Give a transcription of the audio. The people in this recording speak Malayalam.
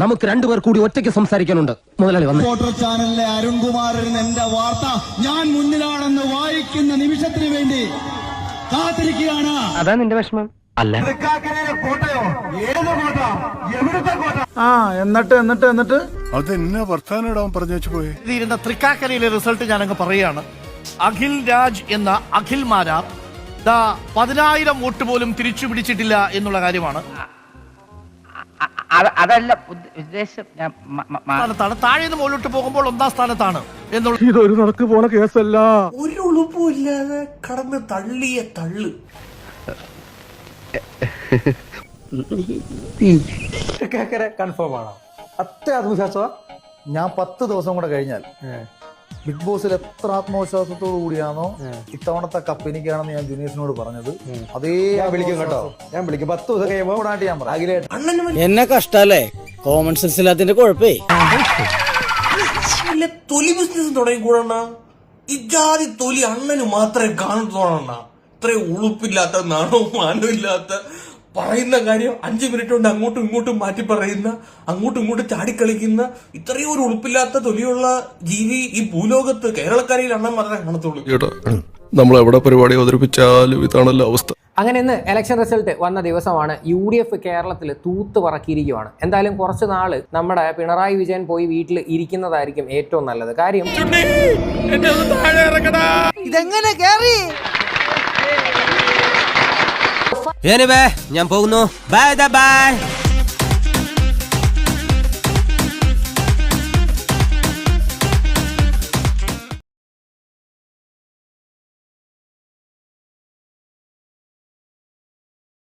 നമുക്ക് രണ്ടുപേർ കൂടി ഒറ്റയ്ക്ക് സംസാരിക്കാനുണ്ട്. മുതലാളി വന്നു. റിപ്പോർട്ടർ ചാനലിലെ അരുൺകുമാറിന് എന്റെ വാർത്ത ഞാൻ മുന്നിലാണെന്ന് വായിക്കുന്ന നിമിഷത്തിന് വേണ്ടി കാത്തിരിക്കുകയാണ്. അതാ നിന്റെ വിഷമം അല്ല? എന്നിട്ട് അതെന്നെ വർത്താനം പറഞ്ഞു വെച്ചു പോയി. ഇരുന്ന തൃക്കാക്കരയിലെ റിസൾട്ട് ഞാനങ്ങ് പറയുകയാണ്. അഖിൽ രാജ് എന്ന അഖിൽ മാരാർ 10,000 വോട്ട് പോലും തിരിച്ചു പിടിച്ചിട്ടില്ല എന്നുള്ള കാര്യമാണ്. അതല്ല ഉദ്ദേശം. താഴേന്ന് മുകളിലോട്ട് പോകുമ്പോൾ 1ാം സ്ഥാനത്താണ് എന്നുള്ള. ഇതൊരു നടക്ക് പോണ കേസല്ല. ഒരു ഉളുപ്പും ഇല്ലാതെ കടന്ന് തള്ളിയ തള്ളു. കൺഫേം ആണ്. അത്ര ആത്മവിശ്വാസമാ. ഞാൻ 10 ദിവസം കൂടെ കഴിഞ്ഞാൽ ബിഗ് ബോസിൽ എത്ര ആത്മവിശ്വാസത്തോടു കൂടിയാണോ ഇത്തവണത്തെ കപ്പ് എനിക്കാണെന്ന് ഞാൻ ജൂനിയേഴ്സിനോട് പറഞ്ഞത്, അതേ ഞാൻ വിളിക്കും കേട്ടോ. ഞാൻ വിളിക്കും 10 ദിവസം കഴിയുമ്പോൾ ഞാൻ പറയാം. എന്നെ കഷ്ടല്ലേ കോമൺ സെൻസ് ഇല്ലാത്തതിന്റെ കുഴപ്പേ. തൊലി ബിസിനസ് തുടങ്ങിക്കൂടണ്ണ. ഇജാതി തൊലി അണ്ണന് മാത്രമേ കാണത്തോണണ്ണ. ഇത്രയും ഉളുപ്പില്ലാത്ത നാണവും മാനവും ഇല്ലാത്ത പറയുന്ന കാര്യം 5 മിനിറ്റ് കൊണ്ട് അങ്ങോട്ടും ഇങ്ങോട്ടും മാറ്റി പറയുന്ന, അങ്ങോട്ടും ഇങ്ങോട്ടും ചാടിക്കളിക്കുന്ന ഇത്രയും ഒരു ഉളുപ്പില്ലാത്ത തൊലിയുള്ള ജീവി ഈ ഭൂലോകത്ത് കേരളക്കരയിൽ അണ്ണൻ മാത്രമേ കാണത്തുള്ളൂ. നമ്മൾ എവിടെ പരിപാടി അവതരിപ്പിച്ചാലും ഇതാണല്ലോ അവസ്ഥ. അങ്ങനെ ഇന്ന് ഇലക്ഷൻ റിസൾട്ട് വന്ന ദിവസമാണ്. UDF കേരളത്തിൽ തൂത്ത് പറക്കിയിരിക്കുകയാണ്. എന്തായാലും കുറച്ച് നാള് നമ്മുടെ പിണറായി വിജയൻ പോയി വീട്ടിൽ ഇരിക്കുന്നതായിരിക്കും ഏറ്റവും നല്ലത്. കാര്യം ഇതെങ്ങനെ കേറി? ഞാൻ പോകുന്നു. Bye bye.